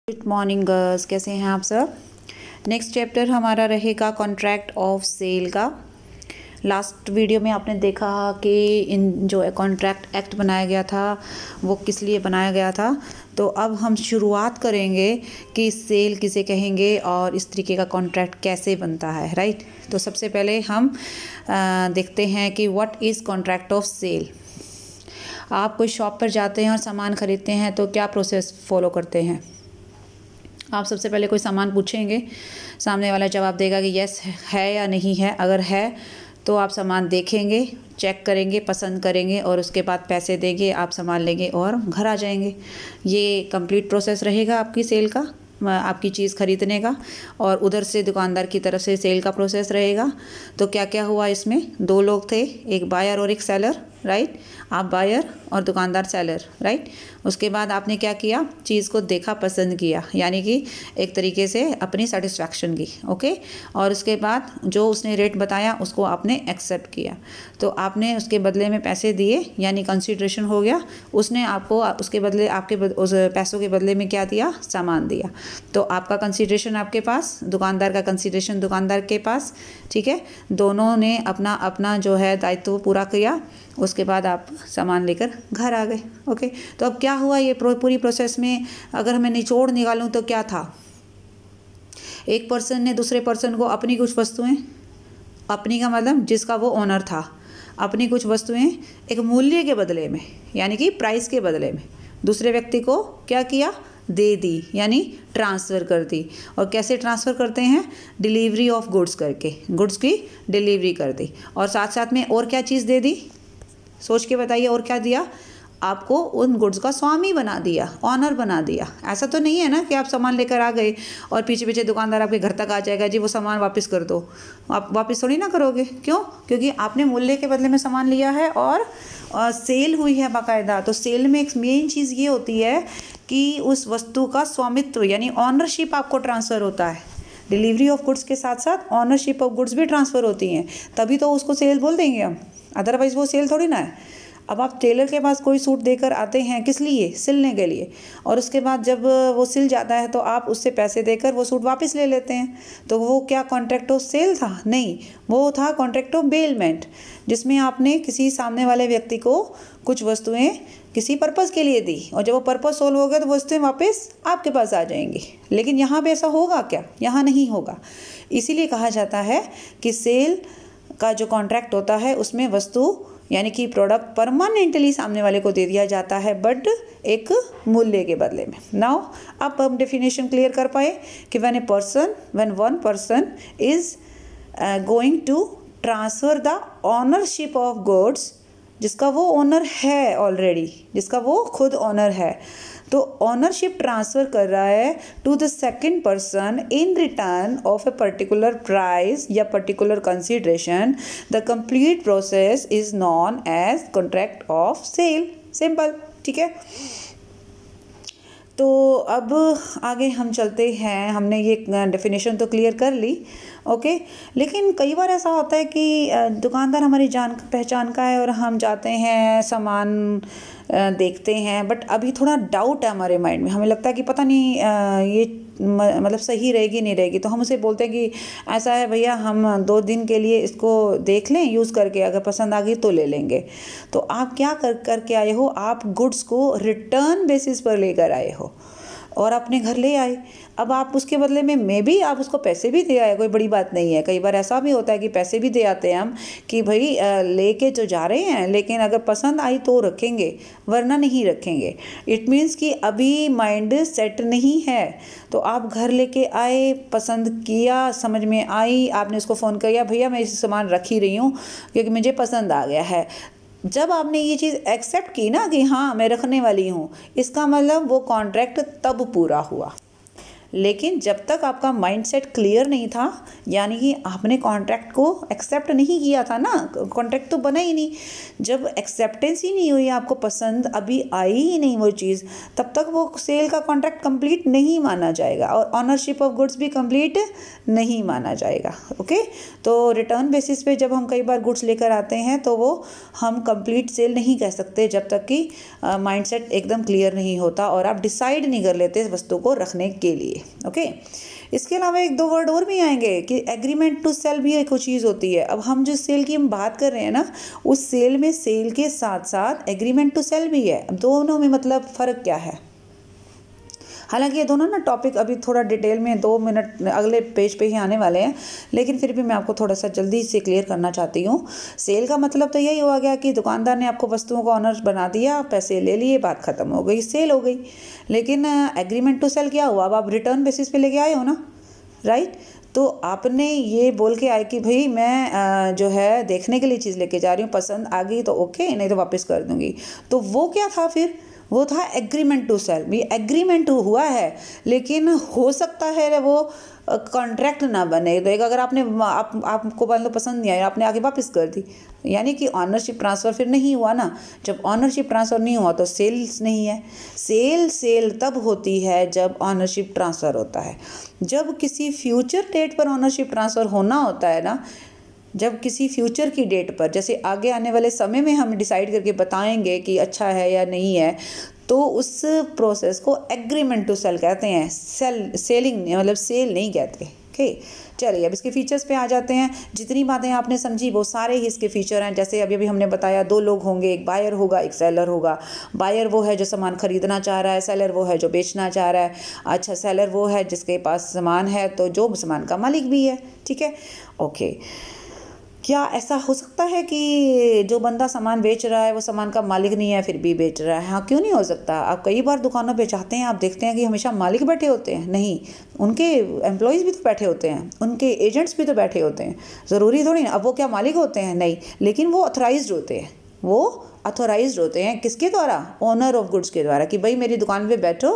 Good morning girls, कैसे हैं आप सब। नेक्स्ट चैप्टर हमारा रहेगा कॉन्ट्रैक्ट ऑफ सेल का। लास्ट वीडियो में आपने देखा कि इन जो कॉन्ट्रैक्ट एक्ट बनाया गया था वो किस लिए बनाया गया था। तो अब हम शुरुआत करेंगे कि सेल किसे कहेंगे और इस तरीके का कॉन्ट्रैक्ट कैसे बनता है, राइट। तो सबसे पहले हम देखते हैं कि what is contract of sale. आप कोई शॉप पर जाते हैं और सामान ख़रीदते हैं तो क्या प्रोसेस फॉलो करते हैं। आप सबसे पहले कोई सामान पूछेंगे, सामने वाला जवाब देगा कि यस है या नहीं है। अगर है तो आप सामान देखेंगे, चेक करेंगे, पसंद करेंगे और उसके बाद पैसे देंगे, आप सामान लेंगे और घर आ जाएंगे। ये कंप्लीट प्रोसेस रहेगा आपकी सेल का, आपकी चीज़ ख़रीदने का। और उधर से दुकानदार की तरफ से सेल का प्रोसेस रहेगा। तो क्या क्या हुआ इसमें, दो लोग थे, एक बायर और एक सेलर, राइट। आप बायर और दुकानदार सेलर, राइट। उसके बाद आपने क्या किया, चीज़ को देखा, पसंद किया, यानी कि एक तरीके से अपनी सेटिस्फैक्शन की, ओके। और उसके बाद जो उसने रेट बताया उसको आपने एक्सेप्ट किया। तो आपने उसके बदले में पैसे दिए, यानी कंसीडरेशन हो गया। उसने आपको उसके बदले उस पैसों के बदले में क्या दिया, सामान दिया। तो आपका कंसीडरेशन आपके पास, दुकानदार का कंसीडरेशन दुकानदार के पास, ठीक है। दोनों ने अपना अपना जो है दायित्व पूरा किया। उसके बाद आप सामान लेकर घर आ गए, ओके। तो अब क्या हुआ ये पूरी प्रोसेस में, अगर मैं निचोड़ निकालूं तो क्या था। एक पर्सन ने दूसरे पर्सन को अपनी कुछ वस्तुएं, अपनी का मतलब जिसका वो ओनर था, अपनी कुछ वस्तुएं एक मूल्य के बदले में, यानी कि प्राइस के बदले में दूसरे व्यक्ति को क्या किया, दे दी, यानी ट्रांसफ़र कर दी। और कैसे ट्रांसफ़र करते हैं, डिलीवरी ऑफ गुड्स करके, गुड्स की डिलीवरी कर दी। और साथ साथ में और क्या चीज़ दे दी, सोच के बताइए, और क्या दिया, आपको उन गुड्स का स्वामी बना दिया, ऑनर बना दिया। ऐसा तो नहीं है ना कि आप सामान लेकर आ गए और पीछे पीछे दुकानदार आपके घर तक आ जाएगा, जी वो सामान वापस कर दो। आप वापस थोड़ी ना करोगे, क्यों, क्योंकि आपने मूल्य के बदले में सामान लिया है और सेल हुई है बाकायदा। तो सेल में एक मेन चीज़ ये होती है कि उस वस्तु का स्वामित्व, यानी ऑनरशिप आपको ट्रांसफ़र होता है। डिलीवरी ऑफ गुड्स के साथ साथ ऑनरशिप ऑफ गुड्स भी ट्रांसफ़र होती हैं, तभी तो उसको सेल बोल देंगे हम, अदरवाइज़ वो सेल थोड़ी ना है। अब आप टेलर के पास कोई सूट देकर आते हैं, किस लिए, सिलने के लिए। और उसके बाद जब वो सिल जाता है तो आप उससे पैसे देकर वो सूट वापस ले लेते हैं। तो वो क्या कॉन्ट्रैक्ट ऑफ सेल था, नहीं, वो था कॉन्ट्रैक्ट ऑफ बेलमेंट, जिसमें आपने किसी सामने वाले व्यक्ति को कुछ वस्तुएं किसी पर्पज़ के लिए दी, और जब वो पर्पज़ सोल्व हो गया तो वस्तुएं वापस आपके पास आ जाएंगी। लेकिन यहाँ पे ऐसा होगा क्या, यहाँ नहीं होगा। इसीलिए कहा जाता है कि सेल का जो कॉन्ट्रैक्ट होता है उसमें वस्तु, यानी कि प्रोडक्ट परमानेंटली सामने वाले को दे दिया जाता है, बट एक मूल्य के बदले में। नाउ अब हम डेफिनेशन क्लियर कर पाए कि when one person is going to transfer the ownership of goods, जिसका वो ओनर है ऑलरेडी, जिसका वो खुद ओनर है, तो ऑनरशिप ट्रांसफ़र कर रहा है to the second person in return of a particular price या particular consideration, the complete process is known as contract of sale. Simple, ठीक है। तो अब आगे हम चलते हैं। हमने ये डेफिनेशन तो क्लियर कर ली, ओके। लेकिन कई बार ऐसा होता है कि दुकानदार हमारी जान पहचान का है और हम जाते हैं, सामान देखते हैं, बट अभी थोड़ा डाउट है हमारे माइंड में, हमें लगता है कि पता नहीं ये मतलब सही रहेगी नहीं रहेगी। तो हम उसे बोलते हैं कि ऐसा है भैया, हम 2 दिन के लिए इसको देख लें यूज़ करके, अगर पसंद आ गई तो ले लेंगे। तो आप क्या करके आए हो, आप गुड्स को रिटर्न बेसिस पर लेकर आए हो और अपने घर ले आए। अब आप उसके बदले में मे भी आप उसको पैसे भी दे आए, कोई बड़ी बात नहीं है। कई बार ऐसा भी होता है कि पैसे भी दे आते हैं हम कि भाई लेके जो जा रहे हैं, लेकिन अगर पसंद आई तो रखेंगे, वरना नहीं रखेंगे। इट मीन्स कि अभी माइंड सेट नहीं है। तो आप घर लेके आए, पसंद किया, समझ में आई, आपने उसको फ़ोन किया, भैया मैं इस सामान रख ही रही हूँ क्योंकि मुझे पसंद आ गया है। जब आपने ये चीज़ एक्सेप्ट की ना कि हाँ मैं रखने वाली हूँ, इसका मतलब वो कॉन्ट्रैक्ट तब पूरा हुआ। लेकिन जब तक आपका माइंडसेट क्लियर नहीं था, यानी कि आपने कॉन्ट्रैक्ट को एक्सेप्ट नहीं किया था ना, कॉन्ट्रैक्ट तो बना ही नहीं, जब एक्सेप्टेंस ही नहीं हुई, आपको पसंद अभी आई ही नहीं वो चीज़, तब तक वो सेल का कॉन्ट्रैक्ट कंप्लीट नहीं माना जाएगा और ऑनरशिप ऑफ गुड्स भी कंप्लीट नहीं माना जाएगा। ओके, तो रिटर्न बेसिस पे जब हम कई बार गुड्स लेकर आते हैं तो वो हम कंप्लीट सेल नहीं कह सकते जब तक कि माइंडसेट एकदम क्लियर नहीं होता और आप डिसाइड नहीं कर लेते इस वस्तु को रखने के लिए। ओके, इसके अलावा एक दो वर्ड और भी आएंगे कि एग्रीमेंट टू सेल भी एक चीज़ होती है। अब हम जो सेल की हम बात कर रहे हैं ना, उस सेल में सेल के साथ साथ एग्रीमेंट टू सेल भी है। दोनों में मतलब फ़र्क क्या है? हालांकि ये दोनों ना टॉपिक अभी थोड़ा डिटेल में 2 मिनट अगले पेज पे ही आने वाले हैं, लेकिन फिर भी मैं आपको थोड़ा सा जल्दी से क्लियर करना चाहती हूँ। सेल का मतलब तो यही हुआ गया कि दुकानदार ने आपको वस्तुओं का ऑनर बना दिया, पैसे ले लिए, बात खत्म हो गई, सेल हो गई। लेकिन एग्रीमेंट टू सेल क्या हुआ? अब आप रिटर्न बेसिस पे लेके आए हो ना, राइट? तो आपने ये बोल के आए कि भाई मैं जो है देखने के लिए चीज़ लेके जा रही हूँ, पसंद आ गई तो ओके, नहीं तो वापस कर दूँगी। तो वो क्या था फिर? वो था एग्रीमेंट टू सेल। भी एग्रीमेंट हुआ है, लेकिन हो सकता है वो कॉन्ट्रैक्ट ना बने। तो एक अगर आपने आपको मान लो पसंद नहीं आया, आपने आगे वापस कर दी, यानी कि ऑनरशिप ट्रांसफ़र फिर नहीं हुआ ना। जब ऑनरशिप ट्रांसफ़र नहीं हुआ तो सेल्स नहीं है। सेल तब होती है जब ऑनरशिप ट्रांसफ़र होता है। जब किसी फ्यूचर डेट पर ऑनरशिप ट्रांसफ़र होना होता है ना, जब किसी फ्यूचर की डेट पर, जैसे आगे आने वाले समय में हम डिसाइड करके बताएंगे कि अच्छा है या नहीं है, तो उस प्रोसेस को एग्रीमेंट टू सेल कहते हैं। सेलिंग मतलब सेल नहीं कहते। ओके, चलिए अब इसके फीचर्स पे आ जाते हैं। जितनी बातें आपने समझी वो सारे ही इसके फीचर हैं। जैसे अभी हमने बताया, 2 लोग होंगे, एक बायर होगा, एक सेलर होगा। बायर वो है जो सामान खरीदना चाह रहा है, सेलर वो है जो बेचना चाह रहा है। अच्छा, सेलर वो है जिसके पास सामान है तो जो सामान का मालिक भी है। ठीक है, ओके। क्या ऐसा हो सकता है कि जो बंदा सामान बेच रहा है वो सामान का मालिक नहीं है फिर भी बेच रहा है? हाँ, क्यों नहीं हो सकता? आप कई बार दुकानों पे जाते हैं, आप देखते हैं कि हमेशा मालिक बैठे होते हैं। नहीं, उनके एम्प्लॉयज़ भी तो बैठे होते हैं, उनके एजेंट्स भी तो बैठे होते हैं। ज़रूरी थोड़ी ना अब वो क्या मालिक होते हैं? नहीं, लेकिन वो ऑथराइज्ड होते हैं। वो अथोराइज्ड होते हैं किसके द्वारा? ओनर ऑफ गुड्स के द्वारा, कि भाई मेरी दुकान पे बैठो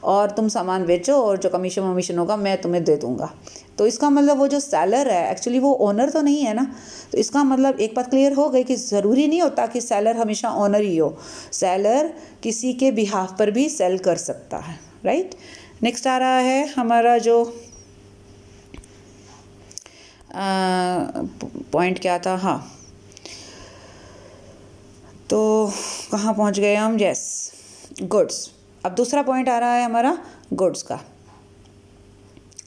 और तुम सामान बेचो और जो कमीशन होगा मैं तुम्हें दे दूंगा। तो इसका मतलब वो जो सेलर है एक्चुअली वो ओनर तो नहीं है ना। तो इसका मतलब एक बात क्लियर हो गई कि ज़रूरी नहीं होता कि सेलर हमेशा ओनर ही हो। सेलर किसी के बिहाफ पर भी सेल कर सकता है, राइट। नेक्स्ट आ रहा है हमारा जो पॉइंट क्या था? हाँ, तो कहाँ पहुँच गए हम? Yes, goods. अब दूसरा पॉइंट आ रहा है हमारा गुड्स का।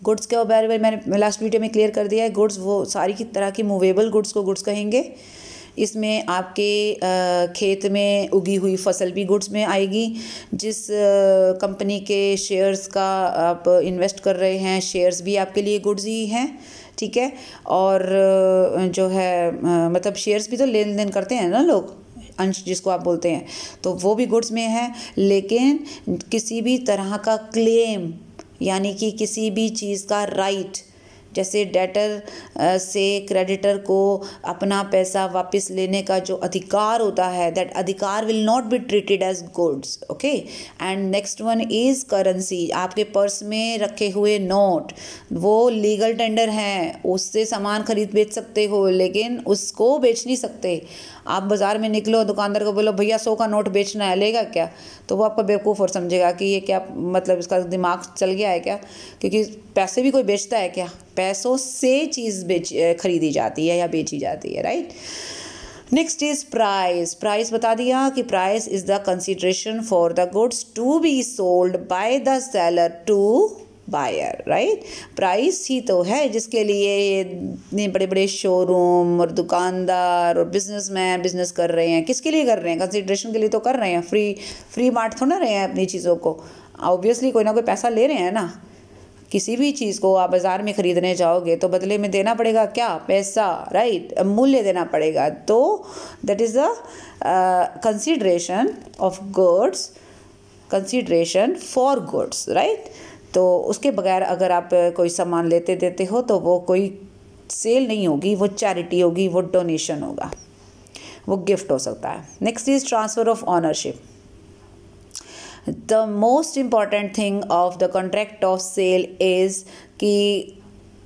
गुड्स के बारे में मैंने लास्ट वीडियो में क्लियर कर दिया है। गुड्स वो सारी की तरह की मूवेबल गुड्स को गुड्स कहेंगे। इसमें आपके खेत में उगी हुई फसल भी गुड्स में आएगी। जिस कंपनी के शेयर्स का आप इन्वेस्ट कर रहे हैं, शेयर्स भी आपके लिए गुड्स ही हैं। ठीक है, और जो है मतलब शेयर्स भी तो लेन देन करते हैं ना लोग, अंश जिसको आप बोलते हैं, तो वो भी गुड्स में है। लेकिन किसी भी तरह का क्लेम, यानी कि किसी भी चीज़ का राइट, जैसे डेटर से क्रेडिटर को अपना पैसा वापस लेने का जो अधिकार होता है, दैट अधिकार will not be treated as goods. Okay, and next one is currency. आपके पर्स में रखे हुए नोट वो लीगल टेंडर हैं, उससे सामान खरीद बेच सकते हो, लेकिन उसको बेच नहीं सकते। आप बाज़ार में निकलो, दुकानदार को बोलो भैया 100 का नोट बेचना है, लेगा क्या? तो वो आपका बेवकूफ़ और समझेगा कि ये क्या मतलब इसका दिमाग चल गया है क्या? क्योंकि पैसे भी कोई बेचता है क्या? पैसों से चीज़ खरीदी जाती है या बेची जाती है, right. Next is price. Price बता दिया कि price is the consideration for the goods to be sold by the seller to buyer, right. Price ही तो है जिसके लिए इतने बड़े बड़े शोरूम और दुकानदार और बिजनेसमैन बिजनेस कर रहे हैं। किसके लिए कर रहे हैं? कंसिडरेशन के लिए तो कर रहे हैं। फ्री बांट थोड़ा रहे हैं अपनी चीज़ों को। ऑब्वियसली कोई ना कोई पैसा ले रहे हैं ना। किसी भी चीज़ को आप बाज़ार में ख़रीदने जाओगे तो बदले में देना पड़ेगा क्या? पैसा, राइट, मूल्य देना पड़ेगा। तो that is the consideration of goods, consideration for goods, right. तो उसके बगैर अगर आप कोई सामान लेते देते हो तो वो कोई सेल नहीं होगी, वो चैरिटी होगी, वो डोनेशन होगा, वो गिफ्ट हो सकता है। Next is transfer of ownership. The most important thing of the contract of sale is कि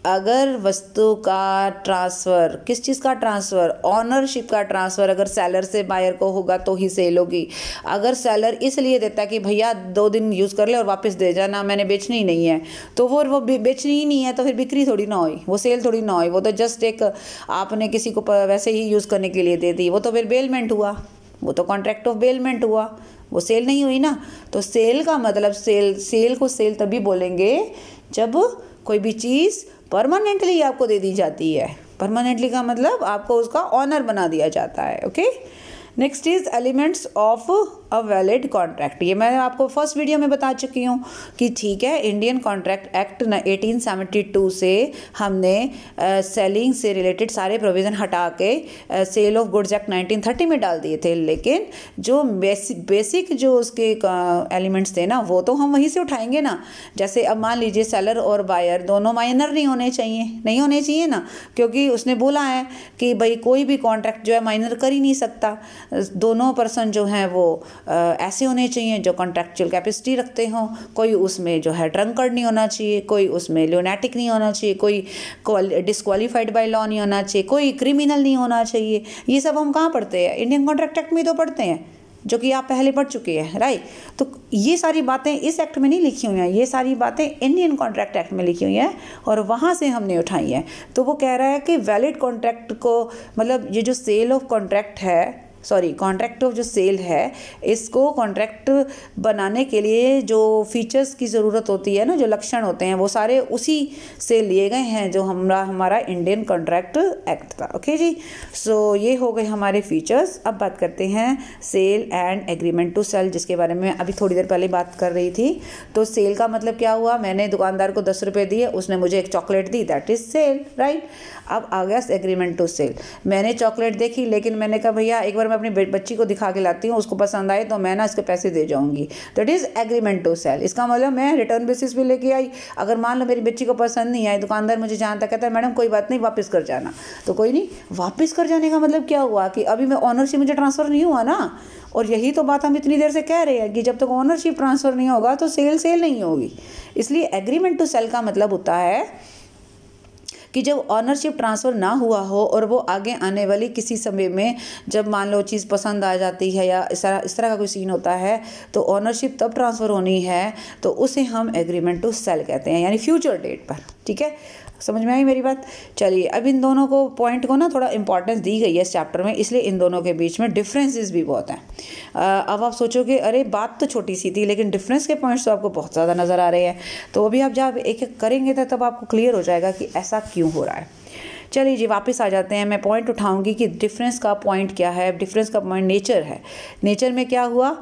अगर वस्तु का ट्रांसफ़र, किस चीज़ का ट्रांसफ़र, ऑनरशिप का ट्रांसफ़र अगर सेलर से बायर को होगा तो ही सेल होगी। अगर सेलर इसलिए देता है कि भैया 2 दिन यूज़ कर ले और वापस दे जाना, मैंने बेचनी ही नहीं है, तो वो बेचनी ही नहीं है तो फिर बिक्री थोड़ी ना हुई, वो सेल थोड़ी ना हुई, वो तो जस्ट एक आपने किसी को वैसे ही यूज़ करने के लिए दे दी, वो तो फिर बेलमेंट हुआ, वो तो कॉन्ट्रैक्ट ऑफ बेलमेंट हुआ, वो सेल नहीं हुई ना। तो सेल का मतलब सेल को सेल तभी बोलेंगे जब कोई भी चीज़ परमानेंटली आपको दे दी जाती है। परमानेंटली का मतलब आपको उसका ऑनर बना दिया जाता है। Okay, next is elements of a valid contract. ये मैं आपको फर्स्ट वीडियो में बता चुकी हूँ कि ठीक है, इंडियन कॉन्ट्रैक्ट एक्ट 1872 से हमने सेलिंग से रिलेटेड सारे प्रोविज़न हटा के सेल ऑफ गुड्स एक्ट 1930 में डाल दिए थे, लेकिन जो बेसिक जो उसके एलिमेंट्स थे ना, वो तो हम वहीं से उठाएंगे ना। जैसे अब मान लीजिए सेलर और बायर दोनों माइनर नहीं होने चाहिए ना, क्योंकि उसने बोला है कि भाई कोई भी कॉन्ट्रैक्ट जो है माइनर कर ही नहीं सकता। दोनों पर्सन जो हैं वो ऐसे होने चाहिए जो कॉन्ट्रैक्चुअल कैपेसिटी रखते हों, कोई उसमें जो है ड्रंकर्ड नहीं होना चाहिए, कोई उसमें ल्यूनेटिक नहीं होना चाहिए, कोई डिस्क्वालीफाइड बाय लॉ नहीं होना चाहिए, कोई क्रिमिनल नहीं होना चाहिए। ये सब हम कहाँ पढ़ते हैं? इंडियन कॉन्ट्रैक्ट एक्ट में तो पढ़ते हैं, जो कि आप पहले पढ़ चुके हैं, राइट। तो ये सारी बातें इस एक्ट में नहीं लिखी हुई हैं, ये सारी बातें इंडियन कॉन्ट्रैक्ट एक्ट में लिखी हुई हैं और वहाँ से हमने उठाई हैं। तो वो कह रहा है कि वैलिड कॉन्ट्रैक्ट को, मतलब ये जो सेल ऑफ कॉन्ट्रैक्ट है, कॉन्ट्रैक्ट ऑफ जो सेल है, इसको कॉन्ट्रैक्ट बनाने के लिए जो फीचर्स की ज़रूरत होती है ना, जो लक्षण होते हैं, वो सारे उसी से लिए गए हैं जो हमारा इंडियन कॉन्ट्रैक्ट एक्ट था। ओके जी, सो ये हो गए हमारे फीचर्स। अब बात करते हैं sale and agreement to sale, जिसके बारे में अभी थोड़ी देर पहले बात कर रही थी। तो सेल का मतलब क्या हुआ? मैंने दुकानदार को 10 रुपये दिए, उसने मुझे एक चॉकलेट दी, दैट इज़ सेल, राइट। अब आ गया एग्रीमेंट टू सेल। मैंने चॉकलेट देखी, लेकिन मैंने कहा भैया एक बार मैं अपनी बच्ची को दिखा के लाती हूँ, उसको पसंद आए तो मैं ना इसके पैसे दे जाऊँगी, that is agreement to sale. इसका मतलब मैं रिटर्न बेसिस पे लेके आई। अगर मान लो मेरी बच्ची को पसंद नहीं आई, दुकानदार मुझे जानता, कहता है मैडम कोई बात नहीं, वापस कर जाना, तो कोई नहीं। वापस कर जाने का मतलब क्या हुआ कि अभी मैं ऑनरशिप मुझे ट्रांसफ़र नहीं हुआ ना। और यही तो बात हम इतनी देर से कह रहे हैं कि जब तक ऑनरशिप ट्रांसफ़र नहीं होगा तो सेल नहीं होगी। इसलिए एग्रीमेंट टू सेल का मतलब होता है कि जब ऑनरशिप ट्रांसफ़र ना हुआ हो और वो आगे आने वाली किसी समय में जब मान लो चीज़ पसंद आ जाती है या इस तरह का कोई सीन होता है, तो ऑनरशिप तब ट्रांसफ़र होनी है, तो उसे हम एग्रीमेंट टू सेल कहते हैं, यानी फ्यूचर डेट पर। ठीक है, समझ में आई मेरी बात? चलिए, अब इन दोनों को पॉइंट को ना थोड़ा इंपॉर्टेंस दी गई है इस चैप्टर में, इसलिए इन दोनों के बीच में डिफरेंसेस भी बहुत हैं। अब आप सोचोगे अरे बात तो छोटी सी थी, लेकिन डिफरेंस के पॉइंट्स तो आपको बहुत ज़्यादा नज़र आ रहे हैं। तो अभी आप जब एक एक करेंगे तो तब आपको क्लियर हो जाएगा कि ऐसा क्यों हो रहा है। चलिए जी, वापस आ जाते हैं। मैं पॉइंट उठाऊंगी कि डिफरेंस का पॉइंट क्या है। डिफरेंस का पॉइंट नेचर है। नेचर में क्या हुआ?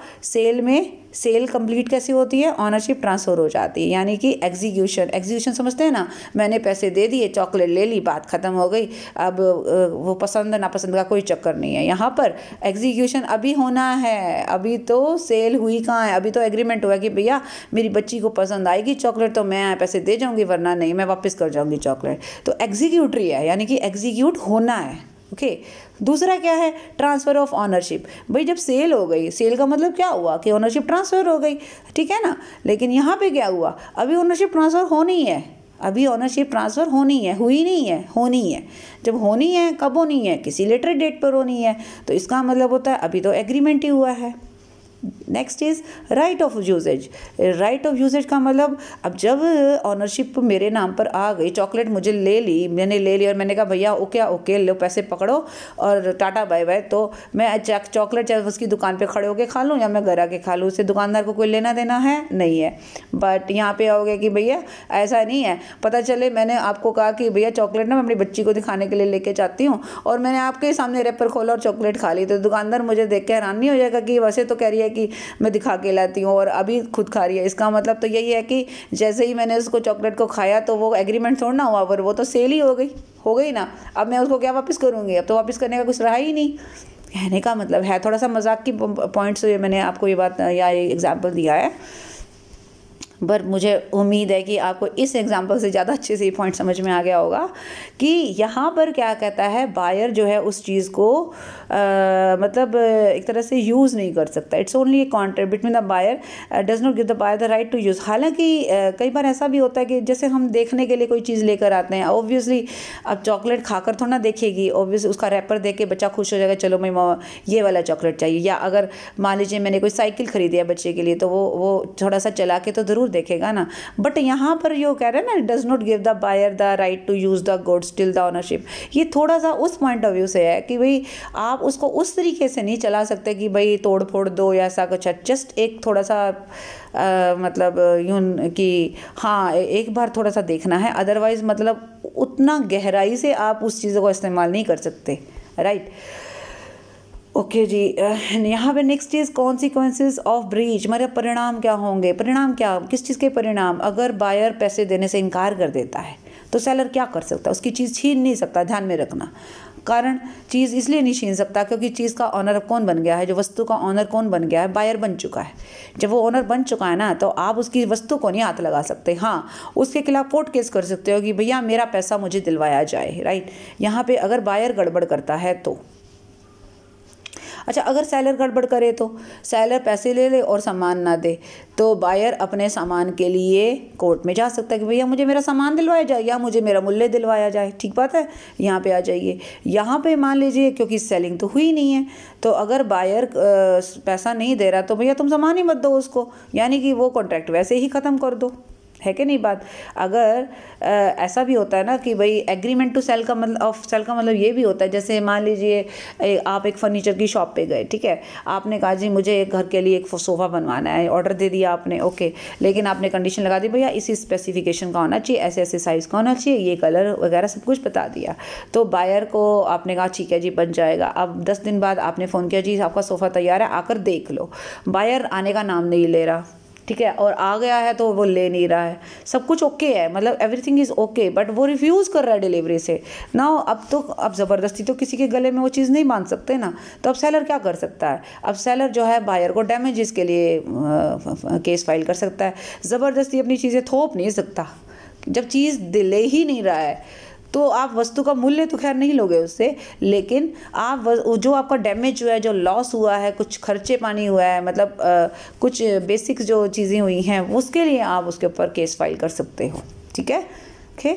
सेल कंप्लीट कैसे होती है? ऑनरशिप ट्रांसफ़र हो जाती है, यानी कि एग्जीक्यूशन समझते हैं ना। मैंने पैसे दे दिए, चॉकलेट ले ली, बात ख़त्म हो गई। अब वो पसंद नापसंद का कोई चक्कर नहीं है। यहाँ पर एग्जीक्यूशन अभी होना है, अभी तो सेल हुई कहाँ है? अभी तो एग्रीमेंट हुआ कि भैया मेरी बच्ची को पसंद आएगी चॉकलेट तो मैं पैसे दे जाऊँगी, वरना नहीं, मैं वापस कर जाऊँगी चॉकलेट। तो एग्जीक्यूटरी है, यानी कि एग्जीक्यूट होना है। ओके, दूसरा क्या है? Transfer of ownership. भाई जब सेल हो गई, सेल का मतलब क्या हुआ कि ऑनरशिप ट्रांसफ़र हो गई, ठीक है ना। लेकिन यहाँ पे क्या हुआ? अभी ऑनरशिप ट्रांसफ़र होनी है, अभी ऑनरशिप ट्रांसफ़र होनी है, हुई नहीं है, होनी है। जब होनी है, कब होनी है? किसी लेटर डेट पर होनी है। तो इसका मतलब होता है अभी तो एग्रीमेंट ही हुआ है। Next is right of usages. Right of usages का मतलब अब जब ऑनरशिप मेरे नाम पर आ गई, चॉकलेट मुझे मैंने ले ली और मैंने कहा भैया ओके लो, पैसे पकड़ो और टाटा बाय बाय, तो मैं चॉकलेट चाहे उसकी दुकान पे खड़े होकर खा लूँ या मैं घर आके खा लूँ, उससे दुकानदार को कोई लेना देना है नहीं है। बट यहाँ पे आओगे कि भैया ऐसा नहीं है, पता चले मैंने आपको कहा कि भैया चॉकलेट ना मैं अपनी बच्ची को दिखाने के लिए लेके जाती हूँ और मैंने आपके सामने रैपर खोला और चॉकलेट खा ली, तो दुकानदार मुझे देख के हैरान नहीं हो जाएगा कि वैसे तो कह रही है कि मैं दिखा के लाती हूँ और अभी खुद खा रही है। इसका मतलब तो यही है कि जैसे ही मैंने उसको चॉकलेट को खाया तो वो एग्रीमेंट थोड़ा ना हुआ, पर वो तो सेल ही हो गई ना। अब मैं उसको क्या वापस करूँगी? अब तो वापस करने का कुछ रहा ही नहीं। कहने का मतलब है, थोड़ा सा मजाक की पॉइंट से मैंने आपको ये बात या ये एग्जाम्पल दिया है। पर मुझे उम्मीद है कि आपको इस एग्जांपल से ज़्यादा अच्छे से ये पॉइंट समझ में आ गया होगा कि यहाँ पर क्या कहता है, बायर जो है उस चीज़ को मतलब एक तरह से यूज़ नहीं कर सकता। It's only a contract between the buyer, does not give the buyer the right to use. हालांकि कई बार ऐसा भी होता है कि जैसे हम देखने के लिए कोई चीज़ लेकर आते हैं, ऑब्वियसली अब चॉकलेट खाकर थोड़ा ना देखेगी, ऑब्वियसली उसका रैपर देख के बच्चा खुश हो जाएगा, चलो मैं ये वाला चॉकलेट चाहिए। या अगर मान लीजिए मैंने कोई साइकिल खरीदी है बच्चे के लिए, तो वो थोड़ा सा चला के तो ज़रूर देखेगा ना। बट यहाँ पर जो कह रहे हैं ना, does not give the buyer the right to use the goods till the ownership, ये थोड़ा सा उस पॉइंट ऑफ व्यू से है कि भाई आप उसको उस तरीके से नहीं चला सकते कि भाई तोड़ फोड़ दो या ऐसा कुछ है। जस्ट एक थोड़ा सा मतलब यूँ कि हाँ एक बार थोड़ा सा देखना है, अदरवाइज मतलब उतना गहराई से आप उस चीज़ों को इस्तेमाल नहीं कर सकते, राइट। ओके जी, यहाँ पे next cheese consequences of breach, हमारे परिणाम क्या होंगे। परिणाम क्या, किस चीज़ के परिणाम? अगर बायर पैसे देने से इनकार कर देता है तो सेलर क्या कर सकता है? उसकी चीज़ छीन नहीं सकता, ध्यान में रखना। कारण चीज़ इसलिए नहीं छीन सकता क्योंकि चीज़ का ऑनर कौन बन गया है, जो वस्तु का ऑनर कौन बन गया है, बायर बन चुका है। जब वो ऑनर बन चुका है ना, तो आप उसकी वस्तु को नहीं हाथ लगा सकते। हाँ, उसके खिलाफ कोर्ट केस कर सकते हो कि भैया मेरा पैसा मुझे दिलवाया जाए, राइट। यहाँ पे अगर बायर गड़बड़ करता है तो। अच्छा, अगर सेलर गड़बड़ करे तो सेलर पैसे ले ले और सामान ना दे, तो बायर अपने सामान के लिए कोर्ट में जा सकता है कि भैया मुझे मेरा सामान दिलवाया जाए या मुझे मेरा मूल्य दिलवाया जाए। ठीक बात है, यहाँ पे आ जाइए। यहाँ पे मान लीजिए क्योंकि सेलिंग तो हुई नहीं है, तो अगर बायर पैसा नहीं दे रहा तो भैया तुम सामान ही मत दो उसको, यानी कि वो कॉन्ट्रैक्ट वैसे ही ख़त्म कर दो, है कि नहीं बात। अगर ऐसा भी होता है ना कि भाई एग्रीमेंट टू सेल का मतलब ये भी होता है, जैसे मान लीजिए आप एक फर्नीचर की शॉप पे गए, ठीक है, आपने कहा जी मुझे एक घर के लिए एक सोफ़ा बनवाना है, ऑर्डर दे दिया आपने, ओके, लेकिन आपने कंडीशन लगा दी भैया इसी स्पेसिफिकेशन का होना चाहिए, ऐसे ऐसे साइज़ का होना चाहिए, ये कलर वगैरह सब कुछ बता दिया। तो बायर को आपने कहा ठीक है जी बन जाएगा। अब 10 दिन बाद आपने फ़ोन किया जी आपका सोफ़ा तैयार है, आकर देख लो। बायर आने का नाम नहीं ले रहा, ठीक है, और आ गया है तो वो ले नहीं रहा है, सब कुछ ओके है, मतलब एवरीथिंग इज़ ओके, बट वो रिफ्यूज़ कर रहा है डिलीवरी से ना। अब ज़बरदस्ती तो किसी के गले में वो चीज़ नहीं बांध सकते ना। तो अब सेलर क्या कर सकता है? अब सेलर जो है बायर को डैमेजेस के लिए केस फाइल कर सकता है। ज़बरदस्ती अपनी चीज़ें थोप नहीं सकता। जब चीज़ दिले ही नहीं रहा है तो आप वस्तु का मूल्य तो खैर नहीं लोगे उससे, लेकिन आप जो आपका डैमेज हुआ है, जो लॉस हुआ है, कुछ खर्चे पानी हुआ है, मतलब कुछ बेसिक जो चीज़ें हुई हैं उसके लिए आप उसके ऊपर केस फाइल कर सकते हो, ठीक है। Okay,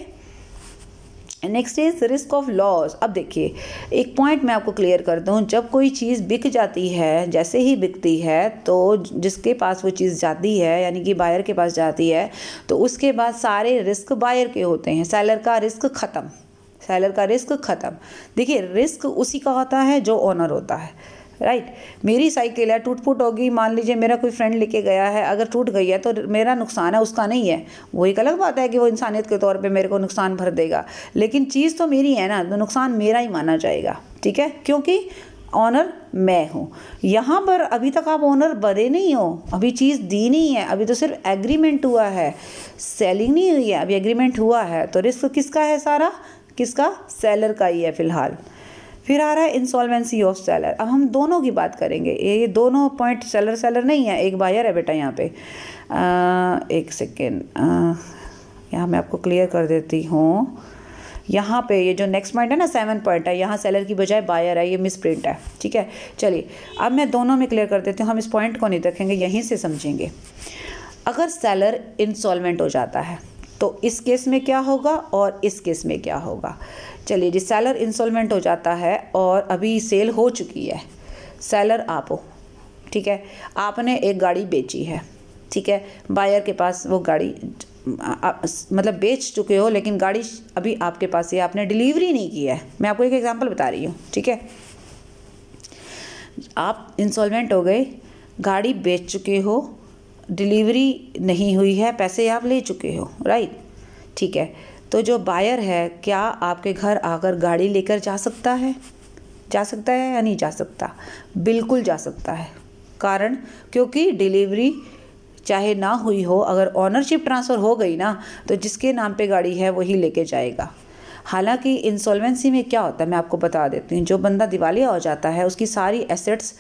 next is risk of loss. अब देखिए एक पॉइंट मैं आपको क्लियर कर दूं, जब कोई चीज़ बिक जाती है, जैसे ही बिकती है तो जिसके पास वो चीज़ जाती है यानी कि बायर के पास जाती है, तो उसके बाद सारे रिस्क बायर के होते हैं, सेलर का रिस्क ख़त्म, सेलर का रिस्क ख़त्म। देखिए रिस्क उसी का होता है जो ओनर होता है, राइट। मेरी साइकिल है, टूट फूट होगी, मान लीजिए मेरा कोई फ्रेंड लेके गया है, अगर टूट गई है तो मेरा नुकसान है, उसका नहीं है। वो एक अलग बात है कि वो इंसानियत के तौर पे मेरे को नुकसान भर देगा, लेकिन चीज़ तो मेरी है ना, तो नुकसान मेरा ही माना जाएगा, ठीक है, क्योंकि ऑनर मैं हूँ। यहाँ पर अभी तक आप ऑनर बने नहीं हो, अभी चीज़ दी नहीं है, अभी तो सिर्फ एग्रीमेंट हुआ है, सेलिंग नहीं हुई है, अभी एग्रीमेंट हुआ है। तो रिस्क किसका है? सारा किसका? सेलर का ही है फिलहाल। फिर आ रहा है इंसॉल्वेंसी ऑफ सेलर। अब हम दोनों की बात करेंगे, ये दोनों पॉइंट सेलर नहीं है, एक बायर है बेटा यहाँ पे। एक सेकेंड, यहाँ मैं आपको क्लियर कर देती हूँ। यहाँ पे ये जो नेक्स्ट पॉइंट है ना 7 पॉइंट है, यहाँ सेलर की बजाय बायर है, ये मिस प्रिंट है, ठीक है। चलिए अब मैं दोनों में क्लियर कर देती हूँ, हम इस पॉइंट को नहीं देखेंगे, यहीं से समझेंगे। अगर सेलर इंसॉल्वेंट हो जाता है तो इस केस में क्या होगा और इस केस में क्या होगा। चलिए जी, सेलर इंसॉल्वेंट हो जाता है और अभी सेल हो चुकी है, सेलर आप हो, ठीक है, आपने एक गाड़ी बेची है, ठीक है, बायर के पास वो गाड़ी मतलब बेच चुके हो, लेकिन गाड़ी अभी आपके पास है, आपने डिलीवरी नहीं की है। मैं आपको एक एग्जांपल बता रही हूँ, ठीक है। आप इंसॉल्वेंट हो गए, गाड़ी बेच चुके हो, डिलीवरी नहीं हुई है, पैसे आप ले चुके हो, राइट, ठीक है। तो जो बायर है क्या आपके घर आकर गाड़ी लेकर जा सकता है? जा सकता है या नहीं जा सकता? बिल्कुल जा सकता है। कारण क्योंकि डिलीवरी चाहे ना हुई हो, अगर ऑनरशिप ट्रांसफ़र हो गई ना, तो जिसके नाम पे गाड़ी है वही लेके जाएगा। हालांकि इंसॉल्वेंसी में क्या होता है मैं आपको बता देती हूँ, जो बंदा दिवालिया हो जाता है उसकी सारी एसेट्स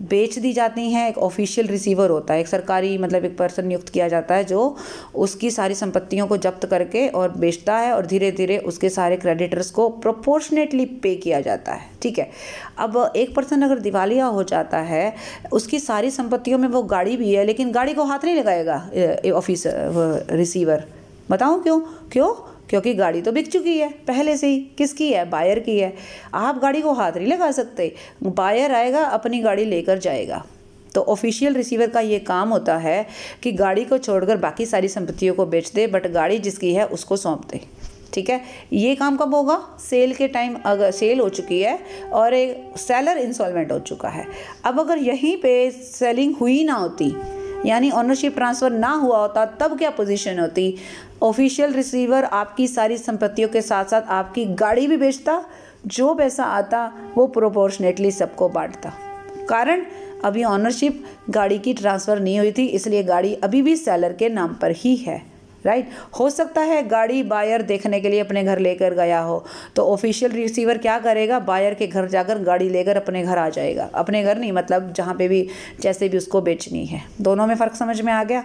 बेच दी जाती हैं। एक ऑफिशियल रिसीवर होता है, एक सरकारी मतलब एक पर्सन नियुक्त किया जाता है जो उसकी सारी संपत्तियों को जब्त करके और बेचता है और धीरे धीरे उसके सारे क्रेडिटर्स को प्रोपोर्शनेटली पे किया जाता है। ठीक है, अब एक पर्सन अगर दिवालिया हो जाता है, उसकी सारी संपत्तियों में वो गाड़ी भी है लेकिन गाड़ी को हाथ नहीं लगाएगा ऑफिसर रिसीवर। बताऊँ क्यों? क्योंकि गाड़ी तो बिक चुकी है पहले से ही। किसकी है? बायर की है। आप गाड़ी को हाथ नहीं लगा सकते, बायर आएगा अपनी गाड़ी लेकर जाएगा। तो ऑफिशियल रिसीवर का ये काम होता है कि गाड़ी को छोड़कर बाकी सारी संपत्तियों को बेच दे, बट गाड़ी जिसकी है उसको सौंप दे। ठीक है, ये काम कब होगा? सेल के टाइम, अगर सेल हो चुकी है और एक सेलर इंसॉल्वेंट हो चुका है। अब अगर यहीं पे सेलिंग हुई ना होती, यानी ऑनरशिप ट्रांसफ़र ना हुआ होता, तब क्या पोजीशन होती? ऑफिशियल रिसीवर आपकी सारी संपत्तियों के साथ साथ आपकी गाड़ी भी बेचता, जो पैसा आता वो प्रोपोर्शनेटली सबको बांटता। कारण अभी ऑनरशिप गाड़ी की ट्रांसफ़र नहीं हुई थी, इसलिए गाड़ी अभी भी सेलर के नाम पर ही है। राइट, हो सकता है गाड़ी बायर देखने के लिए अपने घर लेकर गया हो, तो ऑफिशियल रिसीवर क्या करेगा? बायर के घर जाकर गाड़ी लेकर अपने घर आ जाएगा। अपने घर नहीं, मतलब जहाँ पे भी जैसे भी उसको बेचनी है। दोनों में फ़र्क समझ में आ गया?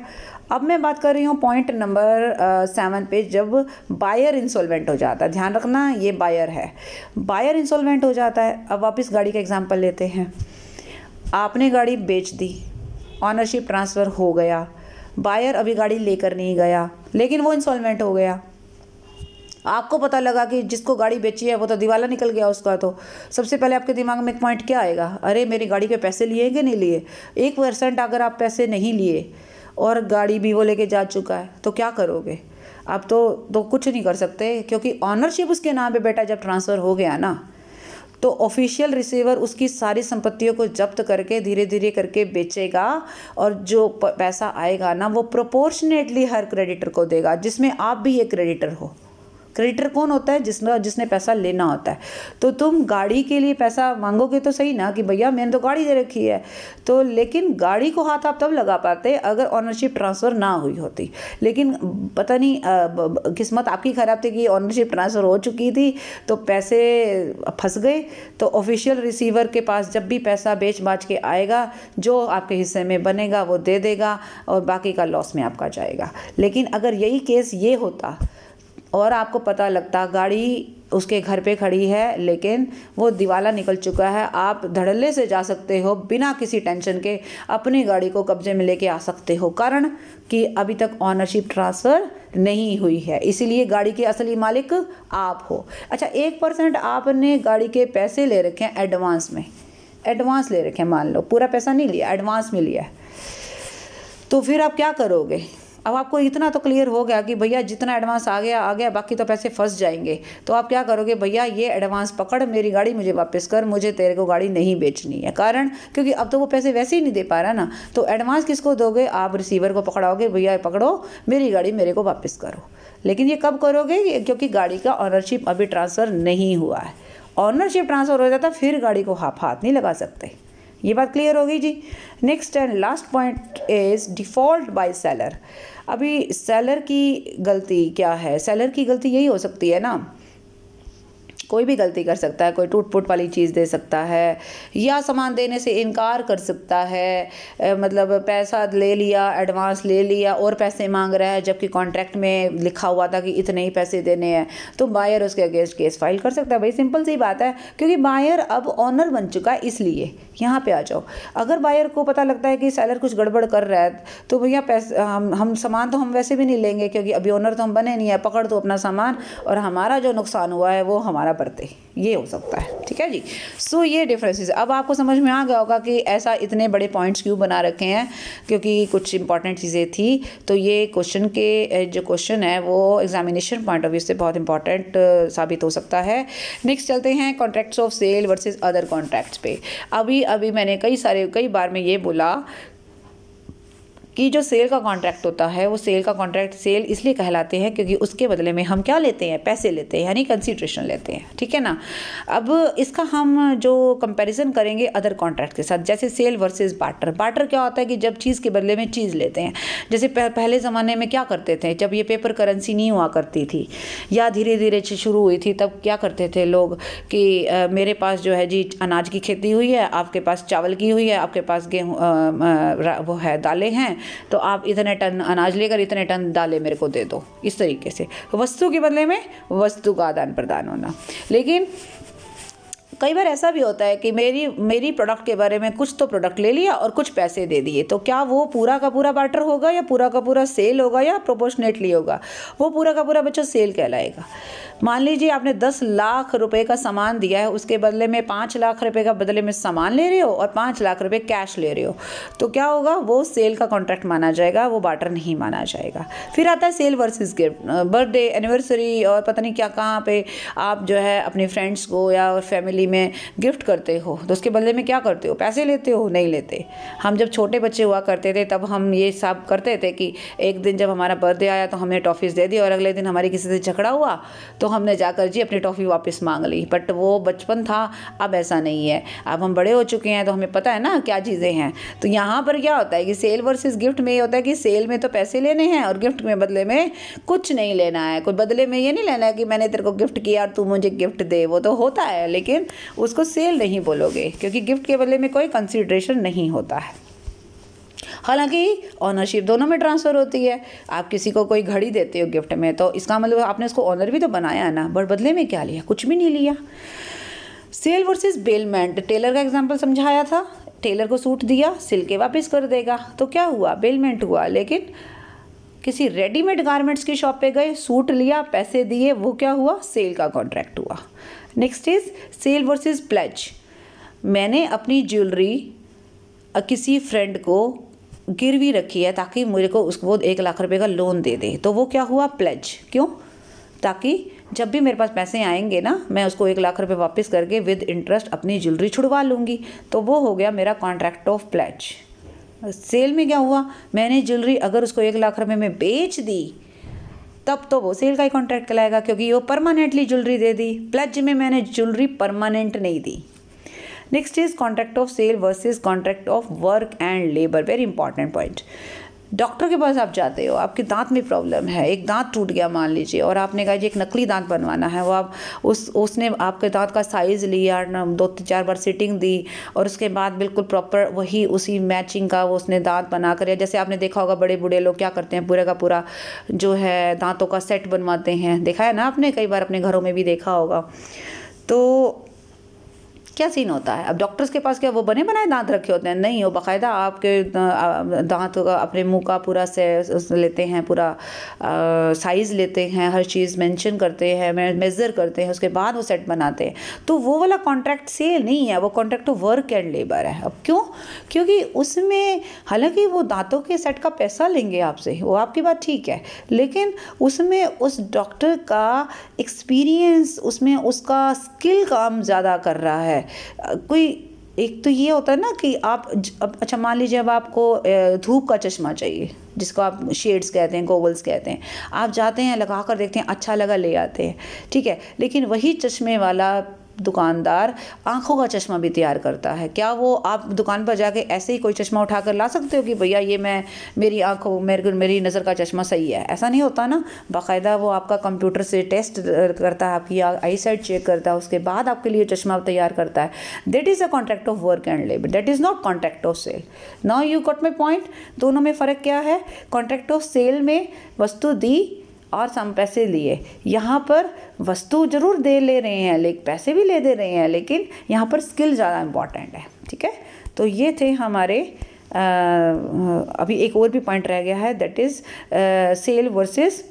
अब मैं बात कर रही हूँ पॉइंट नंबर 7 पे, जब बायर इंसॉल्वेंट हो जाता है। ध्यान रखना, ये बायर है, बायर इंसॉल्वेंट हो जाता है। अब वापस गाड़ी का एग्जाम्पल लेते हैं। आपने गाड़ी बेच दी, ऑनरशिप ट्रांसफ़र हो गया, बायर अभी गाड़ी लेकर नहीं गया, लेकिन वो इंसॉल्वेंट हो गया। आपको पता लगा कि जिसको गाड़ी बेची है वो तो दिवाला निकल गया उसका, तो सबसे पहले आपके दिमाग में एक पॉइंट क्या आएगा? अरे मेरी गाड़ी के पैसे लिए कि नहीं लिए? 1% अगर आप पैसे नहीं लिए और गाड़ी भी वो लेके जा चुका है, तो क्या करोगे? आप तो कुछ नहीं कर सकते, क्योंकि ऑनरशिप उसके नाम पे बेटा जब ट्रांसफ़र हो गया ना, तो ऑफिशियल रिसीवर उसकी सारी संपत्तियों को जब्त करके धीरे धीरे करके बेचेगा और जो पैसा आएगा ना वो प्रोपोर्शनेटली हर क्रेडिटर को देगा, जिसमें आप भी एक क्रेडिटर हो। क्रेडिटर कौन होता है? जिसने पैसा लेना होता है। तो तुम गाड़ी के लिए पैसा मांगोगे तो सही ना कि भैया मैंने तो गाड़ी दे रखी है, तो लेकिन गाड़ी को हाथ आप तब लगा पाते अगर ऑनरशिप ट्रांसफ़र ना हुई होती। लेकिन पता नहीं किस्मत आपकी ख़राब थी कि ऑनरशिप ट्रांसफ़र हो चुकी थी, तो पैसे फंस गए। तो ऑफिशियल रिसीवर के पास जब भी पैसा बेच बाच के आएगा, जो आपके हिस्से में बनेगा वो दे देगा और बाकी का लॉस में आपका जाएगा। लेकिन अगर यही केस ये होता और आपको पता लगता गाड़ी उसके घर पे खड़ी है लेकिन वो दिवाला निकल चुका है, आप धड़ल्ले से जा सकते हो बिना किसी टेंशन के, अपनी गाड़ी को कब्जे में लेके आ सकते हो, कारण कि अभी तक ऑनरशिप ट्रांसफ़र नहीं हुई है, इसीलिए गाड़ी के असली मालिक आप हो। अच्छा, 1% आपने गाड़ी के पैसे ले रखे हैं एडवांस में, एडवांस ले रखे हैं, मान लो पूरा पैसा नहीं लिया, एडवांस में लिया है, तो फिर आप क्या करोगे? अब आपको इतना तो क्लियर हो गया कि भैया जितना एडवांस आ गया, बाकी तो पैसे फंस जाएंगे। तो आप क्या करोगे? भैया ये एडवांस पकड़, मेरी गाड़ी मुझे वापस कर, मुझे तेरे को गाड़ी नहीं बेचनी है। कारण क्योंकि अब तो वो पैसे वैसे ही नहीं दे पा रहा ना, तो एडवांस किसको दोगे? आप रिसीवर को पकड़ाओगे, भैया पकड़ो मेरी गाड़ी मेरे को वापस करो। लेकिन ये कब करोगे? क्योंकि गाड़ी का ऑनरशिप अभी ट्रांसफ़र नहीं हुआ है। ऑनरशिप ट्रांसफ़र हो जाता फिर गाड़ी को हाथ नहीं लगा सकते। ये बात क्लियर होगी जी। Next and last point is default by seller. अभी सेलर की गलती क्या है? सेलर की गलती यही हो सकती है ना, कोई भी गलती कर सकता है, कोई टूट फूट वाली चीज़ दे सकता है या सामान देने से इनकार कर सकता है, मतलब पैसा ले लिया, एडवांस ले लिया और पैसे मांग रहा है जबकि कॉन्ट्रैक्ट में लिखा हुआ था कि इतने ही पैसे देने हैं, तो बायर उसके अगेंस्ट केस फाइल कर सकता है। भाई सिंपल सी बात है, क्योंकि बायर अब ऑनर बन चुका है। इसलिए यहाँ पे आ जाओ, अगर बायर को पता लगता है कि सेलर कुछ गड़बड़ कर रहा है, तो भैया पैसे हम सामान तो हम वैसे भी नहीं लेंगे क्योंकि अभी ऑनर तो हम बने नहीं है, पकड़ दो अपना सामान और हमारा जो नुकसान हुआ है वो हमारा बरते, ये हो सकता है। ठीक है जी। सो ये डिफरेंसेस अब आपको समझ में आ गया होगा कि ऐसा इतने बड़े पॉइंट्स क्यों बना रखे हैं, क्योंकि कुछ इंपॉर्टेंट चीज़ें थी। तो ये क्वेश्चन के जो क्वेश्चन है वो एग्जामिनेशन पॉइंट ऑफ व्यू से बहुत इंपॉर्टेंट साबित हो सकता है। नेक्स्ट चलते हैं contracts of sale versus other contracts पे। अभी मैंने कई बार में ये बोला कि जो सेल का कॉन्ट्रैक्ट होता है वो सेल का कॉन्ट्रैक्ट सेल इसलिए कहलाते हैं क्योंकि उसके बदले में हम क्या लेते हैं, पैसे लेते हैं, यानी कंसिडरेशन लेते हैं, ठीक है ना। अब इसका हम जो कंपैरिजन करेंगे अदर कॉन्ट्रैक्ट के साथ, जैसे सेल वर्सेस बार्टर। बार्टर क्या होता है कि जब चीज़ के बदले में चीज़ लेते हैं। जैसे पहले ज़माने में क्या करते थे, जब ये पेपर करेंसी नहीं हुआ करती थी या धीरे धीरे शुरू हुई थी, तब क्या करते थे लोग कि मेरे पास जो है जी अनाज की खेती हुई है, आपके पास चावल की हुई है, आपके पास गेहूँ वो है दालें हैं, तो आप इतने टन अनाज लेकर इतने टन दालें मेरे को दे दो। इस तरीके से वस्तु के बदले में वस्तु का आदान प्रदान होना। लेकिन कई बार ऐसा भी होता है कि मेरी प्रोडक्ट के बारे में कुछ तो प्रोडक्ट ले लिया और कुछ पैसे दे दिए, तो क्या वो पूरा का पूरा बार्टर होगा या पूरा का पूरा सेल होगा या प्रोपोर्शनेटली होगा? वो पूरा का पूरा बच्चा सेल कहलाएगा। मान लीजिए आपने 10 लाख रुपए का सामान दिया है, उसके बदले में 5 लाख रुपए का बदले में सामान ले रहे हो और 5 लाख रुपए कैश ले रहे हो, तो क्या होगा? वो सेल का कॉन्ट्रैक्ट माना जाएगा, वो बार्टर नहीं माना जाएगा। फिर आता है sale versus gift. Birthday, anniversary और पता नहीं क्या कहाँ पे आप जो है अपने फ्रेंड्स को या और फैमिली में गिफ्ट करते हो, तो उसके बदले में क्या करते हो? पैसे लेते हो? नहीं लेते। हम जब छोटे बच्चे हुआ करते थे तब हम ये सब करते थे कि एक दिन जब हमारा बर्थडे आया तो हमने टॉफ़ीज़ दे दी और अगले दिन हमारी किसी से झगड़ा हुआ तो हमने जाकर जी अपनी टॉफ़ी वापस मांग ली। बट वो बचपन था, अब ऐसा नहीं है। अब हम बड़े हो चुके हैं तो हमें पता है ना क्या चीज़ें हैं। तो यहाँ पर क्या होता है कि सेल वर्सेस गिफ्ट में ये होता है कि सेल में तो पैसे लेने हैं और गिफ्ट में बदले में कुछ नहीं लेना है। कोई बदले में ये नहीं लेना है कि मैंने तेरे को गिफ्ट किया और तू मुझे गिफ्ट दे, वो तो होता है लेकिन उसको सेल नहीं बोलोगे क्योंकि गिफ्ट के बदले में कोई कंसीडरेशन नहीं होता है। हालांकि ऑनरशिप दोनों में ट्रांसफ़र होती है। आप किसी को कोई घड़ी देते हो गिफ्ट में तो इसका मतलब आपने उसको ऑनर भी तो बनाया ना, बट बदले में क्या लिया? कुछ भी नहीं लिया। सेल वर्सेस बेलमेंट, टेलर का एग्जांपल समझाया था। टेलर को सूट दिया, सिल के वापस कर देगा, तो क्या हुआ? बेलमेंट हुआ। लेकिन किसी रेडीमेड गारमेंट्स की शॉप पे गए, सूट लिया, पैसे दिए, वो क्या हुआ? सेल का कॉन्ट्रैक्ट हुआ। Next is sale versus pledge. मैंने अपनी ज्वेलरी किसी फ्रेंड को गिरवी रखी है ताकि मुझे को उसको वो 1 लाख रुपए का लोन दे दे, तो वो क्या हुआ? प्लेज। क्यों? ताकि जब भी मेरे पास पैसे आएंगे ना, मैं उसको 1 लाख रुपए वापस करके विद इंटरेस्ट अपनी ज्वेलरी छुड़वा लूँगी, तो वो हो गया मेरा कॉन्ट्रैक्ट ऑफ प्लेज। सेल में क्या हुआ? मैंने ज्वेलरी अगर उसको 1 लाख रुपए में बेच दी तब तो वो सेल का ही कॉन्ट्रैक्ट कहलाएगा क्योंकि वो परमानेंटली ज्वेलरी दे दी। प्लेज में मैंने ज्वेलरी परमानेंट नहीं दी। Next is contract of sale versus contract of work and labour. Very important point. Doctor के पास आप जाते हो, आपके दांत में प्रॉब्लम है, एक दांत टूट गया मान लीजिए और आपने कहा जी एक नकली दांत बनवाना है, वो आप उसने आपके दांत का साइज़ लिया, 2-4 बार सिटिंग दी और उसके बाद बिल्कुल प्रॉपर वही उसी मैचिंग का वो उसने दांत बना कर, या जैसे आपने देखा होगा बड़े बूढ़े लोग क्या करते हैं, पूरे का पूरा जो है दांतों का सेट बनवाते हैं। देखा है ना आपने, कई बार अपने घरों में भी देखा होगा। तो क्या सीन होता है? अब डॉक्टर्स के पास क्या वो बने बनाए दांत रखे होते हैं? नहीं, हो बाकायदा आपके दांत का अपने मुंह का पूरा से लेते हैं, पूरा साइज़ लेते हैं, हर चीज़ मेंशन करते हैं, मेज़र करते हैं, उसके बाद वो सेट बनाते हैं। तो वो वाला कॉन्ट्रैक्ट सेल नहीं है, वो contract of work and labour है। अब क्यों? क्योंकि उसमें हालांकि वो दांतों के सेट का पैसा लेंगे आपसे, वो आपकी बात ठीक है, लेकिन उसमें उस डॉक्टर का एक्सपीरियंस, उसमें उसका स्किल काम ज़्यादा कर रहा है। कोई एक तो ये होता है ना कि आप अच्छा मान लीजिए अब आपको धूप का चश्मा चाहिए जिसको आप शेड्स कहते हैं, गॉगल्स कहते हैं, आप जाते हैं लगा कर देखते हैं, अच्छा लगा ले आते हैं, ठीक है, लेकिन वही चश्मे वाला दुकानदार आंखों का चश्मा भी तैयार करता है। क्या वो आप दुकान पर जाके ऐसे ही कोई चश्मा उठा कर ला सकते हो कि भैया ये मेरी आंखों मेरी नज़र का चश्मा सही है? ऐसा नहीं होता ना। बाकायदा वो आपका कंप्यूटर से टेस्ट करता है, आपकी आई साइट चेक करता है, उसके बाद आपके लिए चश्मा तैयार करता है। That is a contract of work and labour, that is not contract of sale. Now you got my point. दोनों में फ़र्क क्या है? कॉन्ट्रैक्ट ऑफ सेल में वस्तु दी और सम पैसे लिए, यहाँ पर वस्तु जरूर दे ले रहे हैं लेकिन पैसे भी ले दे रहे हैं, लेकिन यहाँ पर स्किल ज़्यादा इम्पॉर्टेंट है, ठीक है। तो ये थे हमारे अभी एक और भी पॉइंट रह गया है, that is sale versus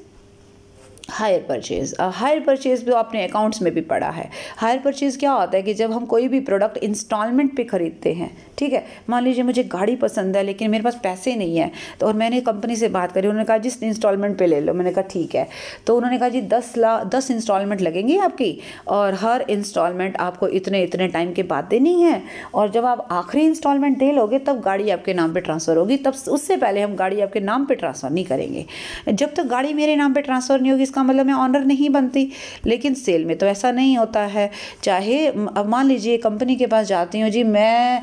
hire purchase तो आपने अकाउंट्स में भी पढ़ा है। हायर परचेज क्या होता है कि जब हम कोई भी प्रोडक्ट इंस्टॉलमेंट पे ख़रीदते हैं, ठीक है, मान लीजिए मुझे गाड़ी पसंद है लेकिन मेरे पास पैसे नहीं है, तो और मैंने कंपनी से बात करी, उन्होंने कहा जी इंस्टॉलमेंट पे ले लो। मैंने कहा ठीक है, तो उन्होंने कहा जी 10 इंस्टॉलमेंट लगेंगी आपकी और हर इंस्टॉलमेंट आपको इतने इतने टाइम के बाद देनी है, और जब आप आखिरी इंस्टॉलमेंट दे लोगे तब गाड़ी आपके नाम पर ट्रांसफ़र होगी, तब उससे पहले हम गाड़ी आपके नाम पर ट्रांसफ़र नहीं करेंगे। जब तक गाड़ी मेरे नाम पर ट्रांसफ़र नहीं होगी इसका मतलब मैं ऑनर नहीं बनती। लेकिन सेल में तो ऐसा नहीं होता है। चाहे अब मान लीजिए कंपनी के पास जाती हूँ, जी मैं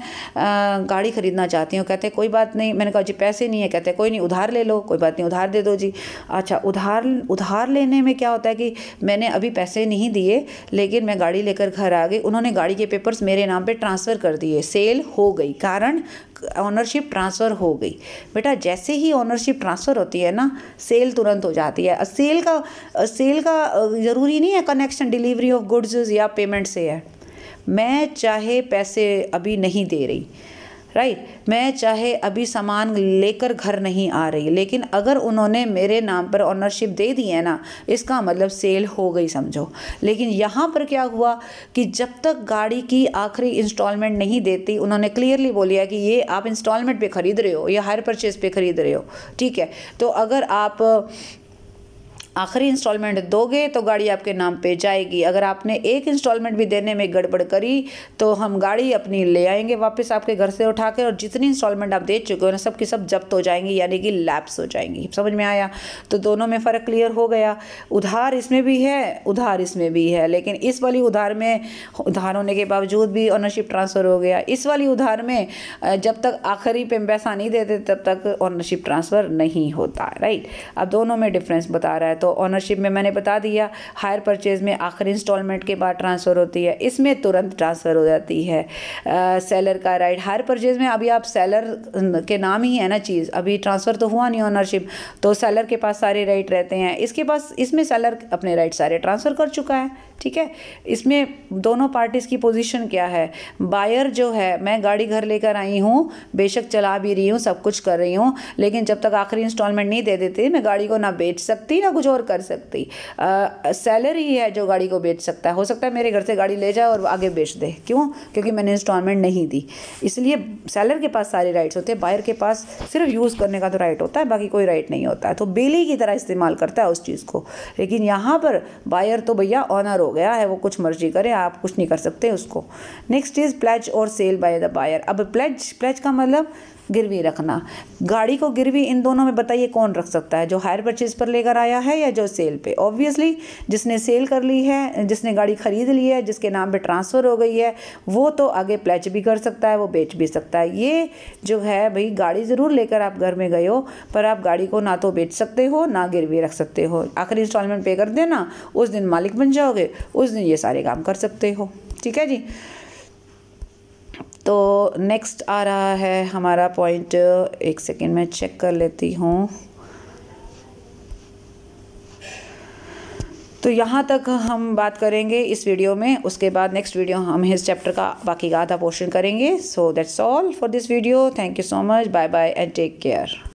गाड़ी खरीदना चाहती हूँ, कहते हैं कोई बात नहीं। मैंने कहा जी पैसे नहीं है, कहते हैं कोई नहीं उधार ले लो, कोई बात नहीं उधार दे दो जी। अच्छा, उधार लेने में क्या होता है कि मैंने अभी पैसे नहीं दिए लेकिन मैं गाड़ी लेकर घर आ गई, उन्होंने गाड़ी के पेपर्स मेरे नाम पे ट्रांसफ़र कर दिए, सेल हो गई, कारण ऑनरशिप ट्रांसफ़र हो गई। बेटा जैसे ही ऑनरशिप ट्रांसफ़र होती है ना, सेल तुरंत हो जाती है। सेल का ज़रूरी नहीं है कनेक्शन डिलीवरी ऑफ गुड्स या पेमेंट से है। मैं चाहे पैसे अभी नहीं दे रही, राइट, मैं चाहे अभी सामान लेकर घर नहीं आ रही, लेकिन अगर उन्होंने मेरे नाम पर ऑनरशिप दे दी है ना, इसका मतलब सेल हो गई समझो। लेकिन यहाँ पर क्या हुआ कि जब तक गाड़ी की आखिरी इंस्टॉलमेंट नहीं देती, उन्होंने क्लियरली बोलिया कि ये आप इंस्टॉलमेंट पे ख़रीद रहे हो या हायर परचेज पे ख़रीद रहे हो, ठीक है, तो अगर आप आखिरी इंस्टॉलमेंट दोगे तो गाड़ी आपके नाम पे जाएगी। अगर आपने एक इंस्टॉलमेंट भी देने में गड़बड़ करी तो हम गाड़ी अपनी ले आएंगे वापस आपके घर से उठा के, और जितनी इंस्टॉलमेंट आप दे चुके हो ना सब की सब जब्त हो जाएंगी, यानी कि लैप्स हो जाएंगी। समझ में आया? तो दोनों में फ़र्क क्लियर हो गया। उधार इसमें भी है, उधार इसमें भी है, लेकिन इस वाली उधार में उधार होने के बावजूद भी ऑनरशिप ट्रांसफ़र हो गया। इस वाली उधार में जब तक आखिरी पे पैसा नहीं देते तब तक ऑनरशिप ट्रांसफ़र नहीं होता, राइट। अब दोनों में डिफरेंस बता रहा है। तो ऑनरशिप में मैंने बता दिया, हायर परचेज में आखिरी इंस्टॉलमेंट के बाद ट्रांसफ़र होती है, इसमें तुरंत ट्रांसफ़र हो जाती है। सेलर का राइट, हायर परचेज में अभी आप सेलर के नाम ही है ना चीज़, अभी ट्रांसफ़र तो हुआ नहीं ऑनरशिप, तो सेलर के पास सारे राइट रहते हैं। इसमें सेलर अपने राइट सारे ट्रांसफ़र कर चुका है, ठीक है। इसमें दोनों पार्टीज़ की पोजीशन क्या है? बायर जो है, मैं गाड़ी घर लेकर आई हूँ, बेशक चला भी रही हूँ, सब कुछ कर रही हूँ, लेकिन जब तक आखिरी इंस्टॉलमेंट नहीं दे देते मैं गाड़ी को ना बेच सकती ना कुछ और कर सकती। सेलर ही है जो गाड़ी को बेच सकता है। हो सकता है मेरे घर से गाड़ी ले जाए और आगे बेच दे, क्यों? क्योंकि मैंने इंस्टॉलमेंट नहीं दी। इसलिए सेलर के पास सारे राइट्स होते हैं, बायर के पास सिर्फ यूज़ करने का तो राइट होता है, बाकी कोई राइट नहीं होता है। तो बेली की तरह इस्तेमाल करता है उस चीज़ को। लेकिन यहाँ पर बायर तो भैया ऑनर हो गया है, वो कुछ मर्जी करे, आप कुछ नहीं कर सकते उसको। नेक्स्ट इज प्लेज और सेल बाय द बायर। अब प्लेज का मतलब गिरवी रखना। गाड़ी को गिरवी इन दोनों में बताइए कौन रख सकता है? जो हायर परचेज पर लेकर आया है या जो सेल पे? ऑब्वियसली जिसने सेल कर ली है, जिसने गाड़ी खरीद ली है, जिसके नाम पे ट्रांसफ़र हो गई है, वो तो आगे प्लेज भी कर सकता है, वो बेच भी सकता है। ये जो है भाई, गाड़ी ज़रूर लेकर आप घर में गए हो, पर आप गाड़ी को ना तो बेच सकते हो ना गिरवी रख सकते हो। आखिरी इंस्टॉलमेंट पे कर देना, उस दिन मालिक बन जाओगे, उस दिन ये सारे काम कर सकते हो, ठीक है जी। तो नेक्स्ट आ रहा है हमारा पॉइंट, एक सेकेंड में चेक कर लेती हूँ। तो यहाँ तक हम बात करेंगे इस वीडियो में, उसके बाद नेक्स्ट वीडियो हम इस चैप्टर का बाकी का आधा पोर्शन करेंगे। So that's all for this video. Thank you so much, bye bye and take care.